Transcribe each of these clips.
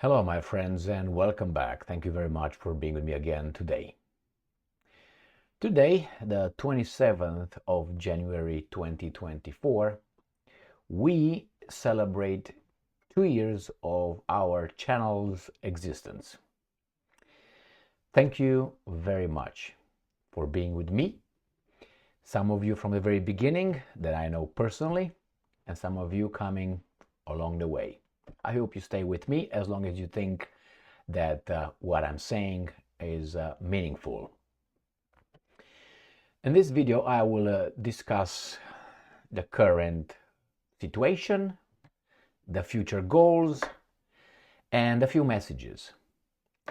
Hello, my friends, and welcome back. Thank you very much for being with me again today. Today, the 27th of January 2024, we celebrate 2 years of our channel's existence. Thank you very much for being with me. Some of you from the very beginning that I know personally, and some of you coming along the way. I hope you stay with me as long as you think that what I'm saying is meaningful. In this video, I will discuss the current situation, the future goals, and a few messages.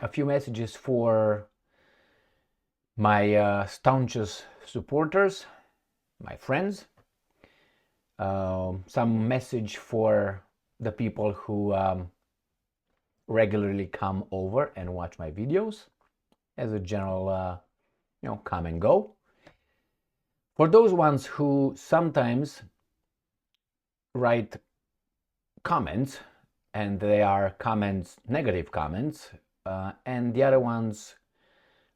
A few messages for my staunchest supporters, my friends. Some message for the people who regularly come over and watch my videos as a general, come and go. For those ones who sometimes write comments, and they are comments, negative comments, and the other ones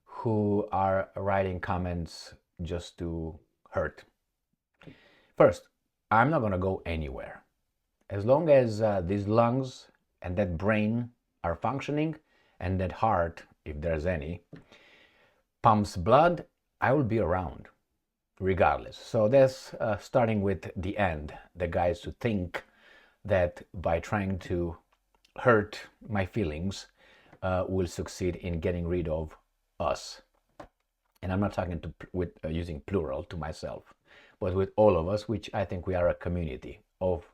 who are writing comments just to hurt. First, I'm not going to go anywhere. As long as these lungs and that brain are functioning, and that heart, if there's any, pumps blood, I will be around regardless. So that's starting with the end, the guys who think that by trying to hurt my feelings will succeed in getting rid of us. And I'm not talking with using plural to myself, but with all of us, which I think we are a community of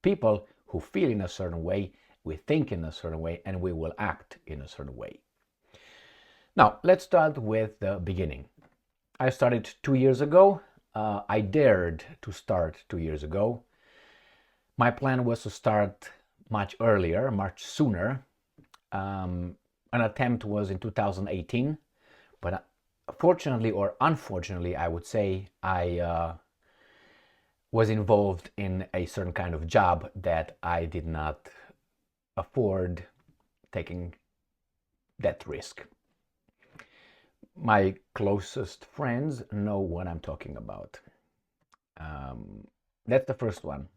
people who feel in a certain way, we think in a certain way, and we will act in a certain way. Now, let's start with the beginning. I started 2 years ago. I dared to start 2 years ago. My plan was to start much earlier, much sooner. An attempt was in 2018, but fortunately or unfortunately, I would say, I was involved in a certain kind of job that I did not afford taking that risk. My closest friends know what I'm talking about. That's the first one.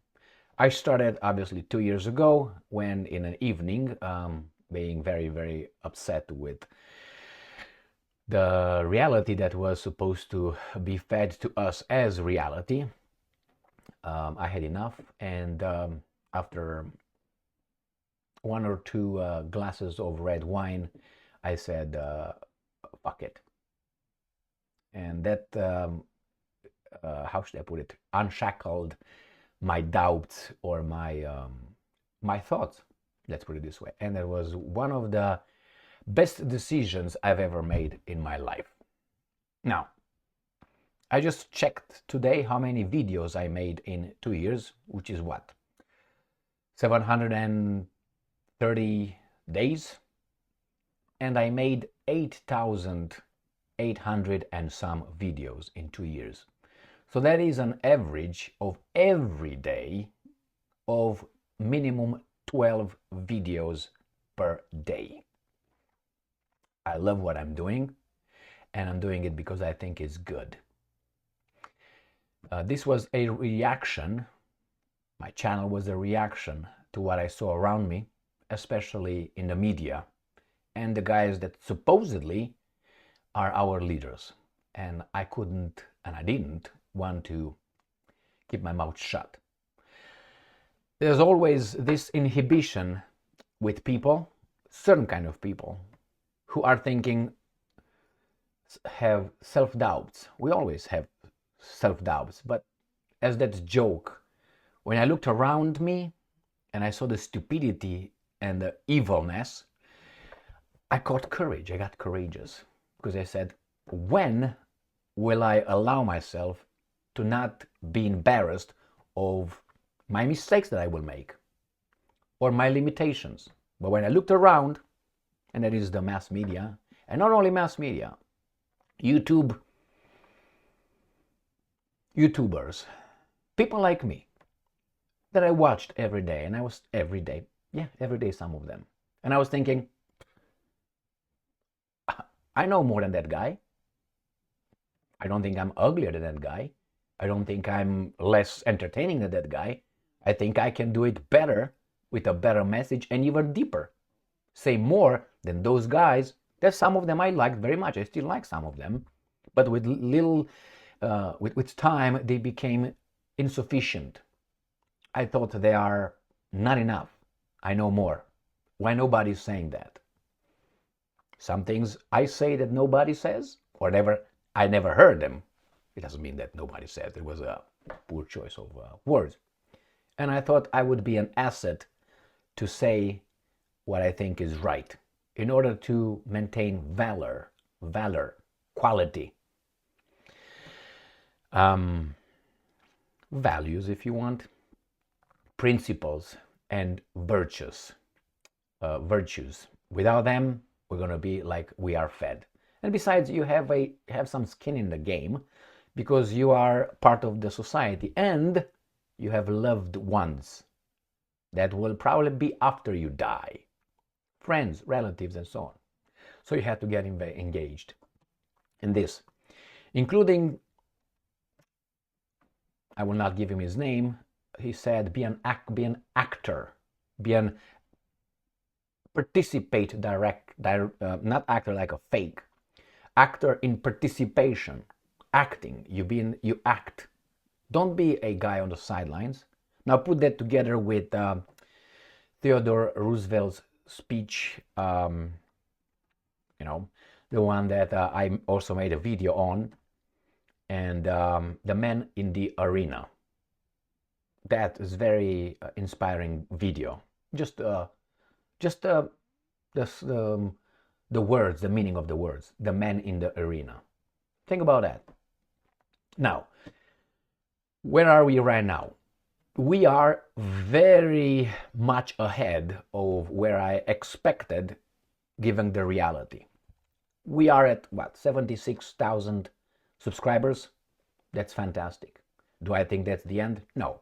I started obviously 2 years ago when in an evening, being very, very upset with the reality that was supposed to be fed to us as reality. I had enough, and after one or two glasses of red wine, I said, fuck it. And that, how should I put it, unshackled my doubts or my thoughts, let's put it this way. And it was one of the best decisions I've ever made in my life. Now, I just checked today how many videos I made in 2 years, which is what? 730 days. And I made 8,800 and some videos in 2 years. So that is an average of every day of minimum 12 videos per day. I love what I'm doing, and I'm doing it because I think it's good. This was a reaction. My channel was a reaction to what I saw around me, especially in the media, and the guys that supposedly are our leaders. And I couldn't, and I didn't want to keep my mouth shut. There's always this inhibition with people, certain kind of people, who are thinking, have self-doubts. We always have self-doubts, but as that joke, when I looked around me and I saw the stupidity and the evilness, I caught courage. I got courageous because I said, when will I allow myself to not be embarrassed of my mistakes that I will make or my limitations? But when I looked around, and that is the mass media, and not only mass media, YouTubers, people like me that I watched every day, and I was every day, some of them. And I was thinking, I know more than that guy. I don't think I'm uglier than that guy. I don't think I'm less entertaining than that guy. I think I can do it better with a better message and even deeper. Say more than those guys. There's some of them I like very much. I still like some of them. But with with time, they became insufficient. I thought they are not enough. I know more. Why nobody's saying that? Some things I say that nobody says, or I never heard them. It doesn't mean that nobody said. It was a poor choice of words. And I thought I would be an asset to say what I think is right in order to maintain valor, quality, values, if you want, principles, and virtues. Without them, we're going to be like we are fed. And besides, you have some skin in the game because you are part of the society and you have loved ones that will probably be after you die, friends, relatives, and so on. So you have to get engaged in this, including, I will not give him his name. He said, be an actor, participate not actor like a fake, actor in participation, acting. You act. Don't be a guy on the sidelines. Now put that together with Theodore Roosevelt's speech, the one that I also made a video on, and the man in the arena. That is very inspiring video. Just the words, the meaning of the words, the man in the arena. Think about that. Now, where are we right now? We are very much ahead of where I expected, given the reality. We are at, what, 76,000 subscribers? That's fantastic. Do I think that's the end? No.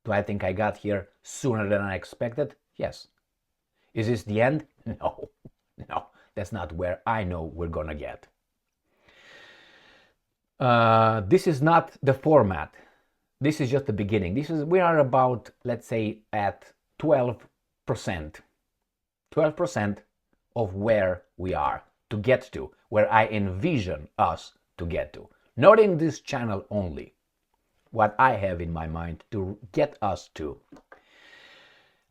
Do I think I got here sooner than I expected? Yes. Is this the end? No. No, that's not where I know we're gonna get. This is not the format. This is just the beginning. We are about, let's say, at 12%. 12% of where we are to get to, where I envision us to get to. Not in this channel only. What I have in my mind to get us to.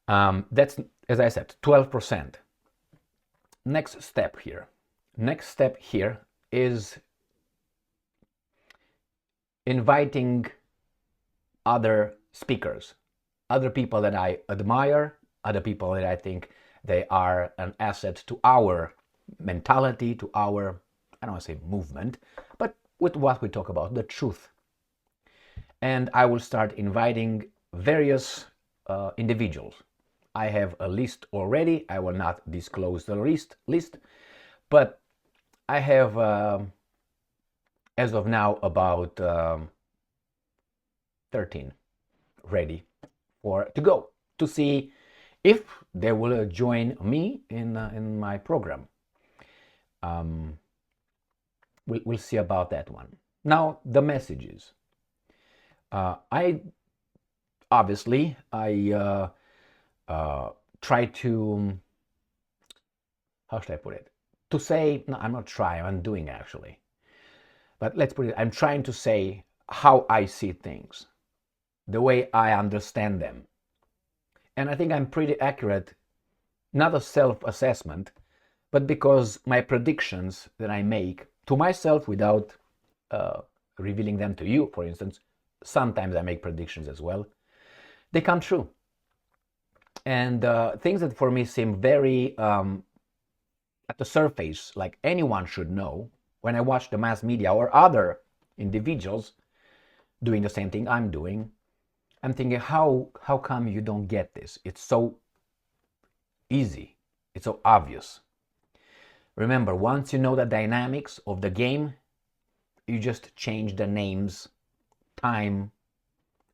That's, as I said, 12%. Next step here is inviting other speakers, other people that I admire, other people that I think they are an asset to our mentality, to our, I don't want to say movement, but with what we talk about, the truth. And I will start inviting various individuals. I have a list already. I will not disclose the list, but I have, as of now, about 13 ready to go, to see if they will join me in my program. We'll see about that one. Now, the messages. I try to, how should I put it? To say, no, I'm not trying, I'm doing actually. But let's put it, I'm trying to say how I see things, the way I understand them. And I think I'm pretty accurate, not a self-assessment, but because my predictions that I make to myself without revealing them to you, for instance, sometimes I make predictions as well, they come true. And things that for me seem very at the surface, like anyone should know, when I watch the mass media or other individuals doing the same thing I'm doing, I'm thinking, how come you don't get this? It's so easy. It's so obvious. Remember, once you know the dynamics of the game, you just change the names, time,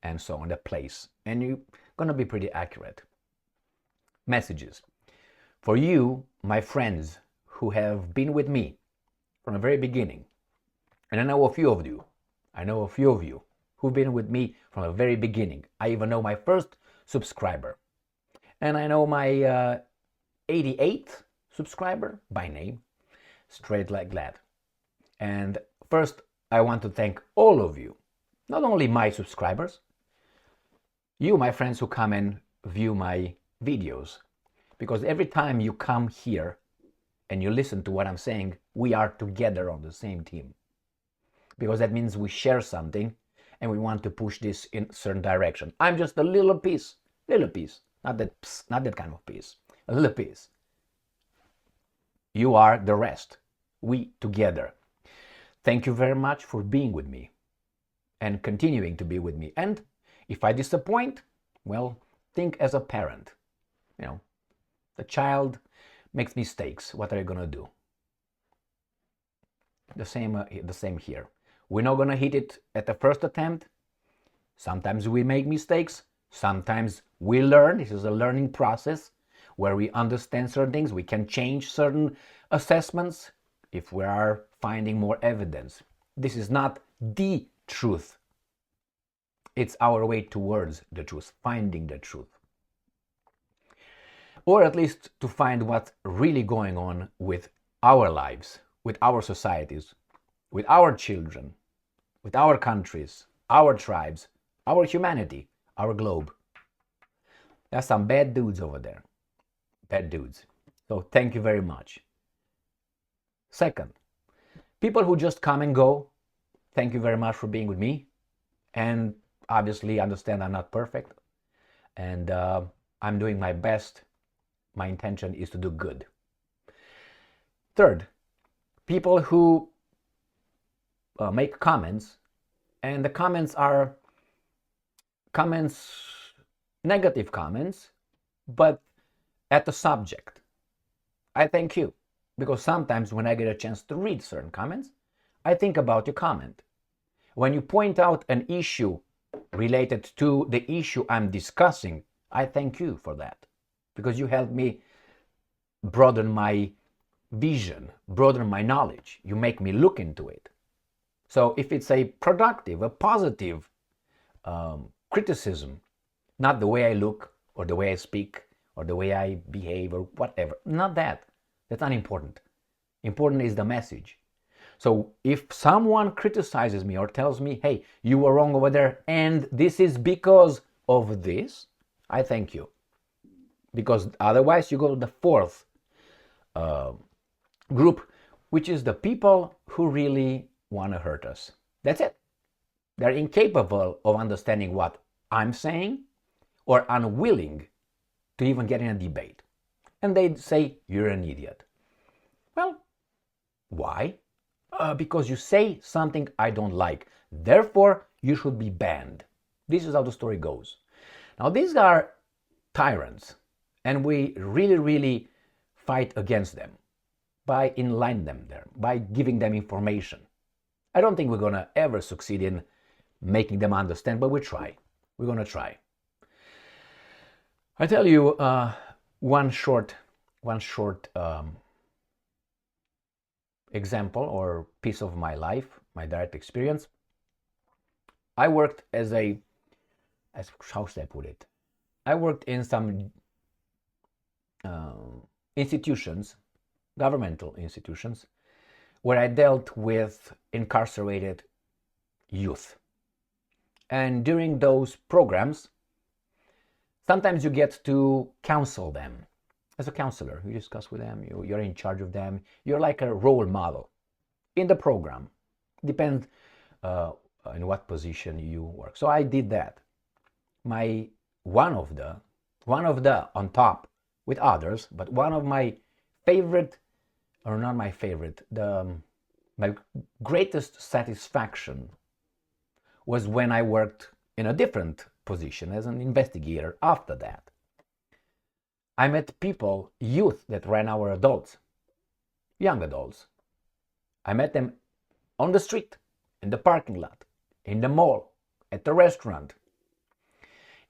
and so on, the place, and you're gonna be pretty accurate. Messages. For you, my friends, who have been with me from the very beginning, and I know a few of you, who've been with me from the very beginning. I even know my first subscriber, and I know my 88th subscriber by name, straight like that. And first, I want to thank all of you, not only my subscribers, you, my friends who come and view my videos, because every time you come here and you listen to what I'm saying, we are together on the same team. Because that means we share something and we want to push this in a certain direction. I'm just a little piece, not that kind of piece, a little piece. You are the rest, we together. Thank you very much for being with me and continuing to be with me. And if I disappoint, well, think as a parent. You know, the child makes mistakes. What are you gonna do? The same here. We're not gonna hit it at the first attempt. Sometimes we make mistakes. Sometimes we learn. This is a learning process where we understand certain things. We can change certain assessments if we are finding more evidence. This is not the truth. It's our way towards the truth, finding the truth. Or at least to find what's really going on with our lives, with our societies, with our children, with our countries, our tribes, our humanity, our globe. There's some bad dudes over there. Bad dudes. So thank you very much. Second, people who just come and go, thank you very much for being with me. And obviously understand I'm not perfect. And I'm doing my best. My intention is to do good. Third, people who make comments, and the comments are negative comments, but at the subject. I thank you, because sometimes when I get a chance to read certain comments, I think about your comment. When you point out an issue related to the issue I'm discussing, I thank you for that, because you help me broaden my vision, broaden my knowledge. You make me look into it. So if it's a productive, a positive criticism, not the way I look or the way I speak or the way I behave or whatever, not that. That's not important. Important is the message. So if someone criticizes me or tells me, hey, you were wrong over there and this is because of this, I thank you. Because otherwise you go to the fourth group, which is the people who really want to hurt us. That's it. They're incapable of understanding what I'm saying or unwilling to even get in a debate. And they say, you're an idiot. Well, why? Because you say something I don't like. Therefore, you should be banned. This is how the story goes. Now, these are tyrants, and we really, really fight against them by enlightening them there, by giving them information. I don't think we're going to ever succeed in making them understand, but we try. We're going to try. I tell you one short example or piece of my life, my direct experience. I worked how should I put it? I worked in some institutions, governmental institutions, where I dealt with incarcerated youth. And during those programs, sometimes you get to counsel them. As a counselor, you discuss with them, you're in charge of them, you're like a role model in the program. Depends in what position you work. So I did that. One of the on top with others, but one of my favorite, or not my favorite, my greatest satisfaction was when I worked in a different position as an investigator after that. I met people, youth that ran our adults, young adults. I met them on the street, in the parking lot, in the mall, at the restaurant,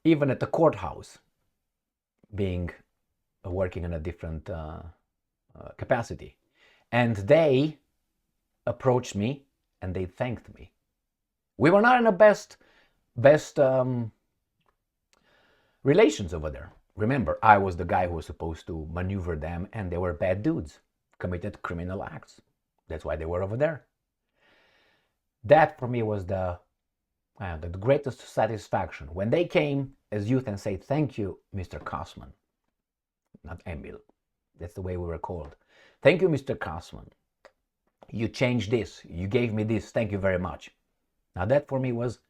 even at the courthouse, being working in a different capacity. And they approached me and they thanked me. We were not in the best relations over there. Remember, I was the guy who was supposed to maneuver them, and they were bad dudes, committed criminal acts. That's why they were over there. That for me was the greatest satisfaction when they came as youth and say, "Thank you, Mr. Kasman," not Emil. That's the way we were called. "Thank you, Mr. Kasman. You changed this. You gave me this. Thank you very much." Now that for me was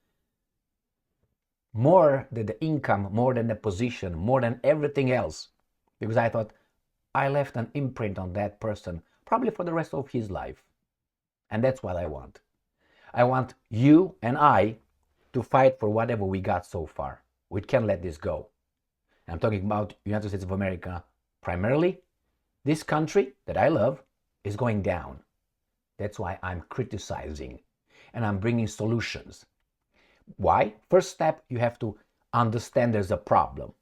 more than the income, more than the position, more than everything else, because I thought I left an imprint on that person probably for the rest of his life. And that's what I want. I want you and I to fight for whatever we got so far. We can't let this go. I'm talking about United States of America primarily. This country that I love is going down. That's why I'm criticizing and I'm bringing solutions. Why? First step, you have to understand there's a problem.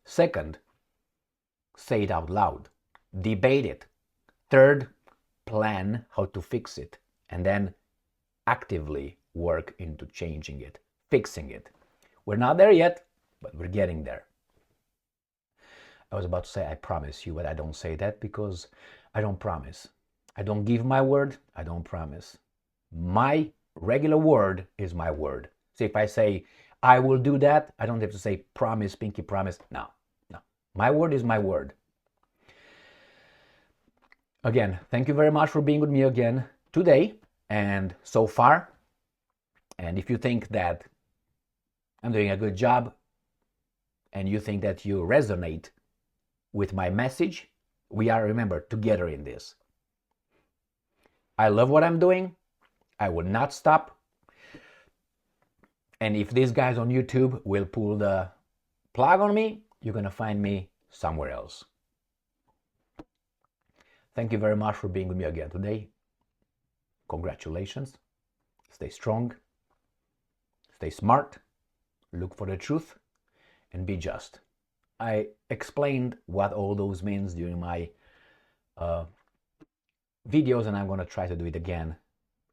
Second, say it out loud. Debate it. Third, plan how to fix it. And then actively work into changing it, fixing it. We're not there yet, but we're getting there. I was about to say I promise you, but I don't say that because I don't promise. I don't give my word, I don't promise. My regular word is my word. So if I say I will do that, I don't have to say promise, pinky promise. No. My word is my word. Again, thank you very much for being with me again today and so far. And if you think that I'm doing a good job and you think that you resonate with my message, we are, remember, together in this. I love what I'm doing. I will not stop. And if these guys on YouTube will pull the plug on me, you're going to find me somewhere else. Thank you very much for being with me again today. Congratulations. Stay strong. Stay smart. Look for the truth. And be just. I explained what all those means during my videos, and I'm going to try to do it again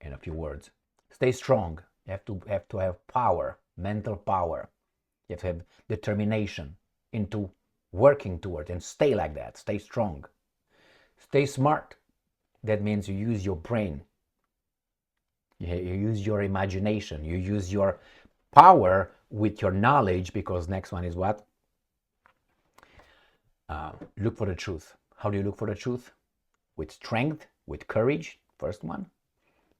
in a few words. Stay strong. You have to have power, mental power. You have to have determination into working toward, and stay like that. Stay strong. Stay smart. That means you use your brain. You use your imagination. You use your power with your knowledge, because next one is what? Look for the truth. How do you look for the truth? With strength, with courage, first one.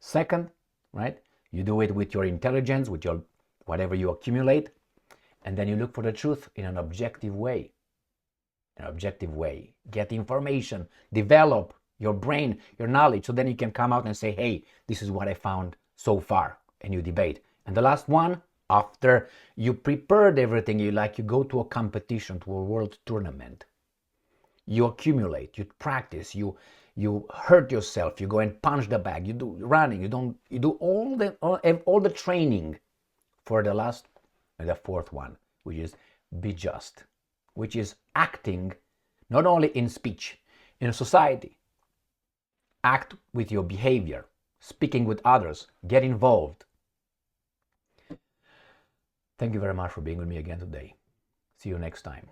Second, right? You do it with your intelligence, with your whatever you accumulate, and then you look for the truth in an objective way. An objective way. Get information, develop your brain, your knowledge, so then you can come out and say, hey, this is what I found so far, and you debate. And the last one, after you prepared everything, you go to a competition, to a world tournament. You accumulate, you practice, you hurt yourself, you go and punch the bag, you do running, you do all the training for the last and the fourth one, which is be just, which is acting not only in speech, in society. Act with your behavior, speaking with others, get involved. Thank you very much for being with me again today. See you next time.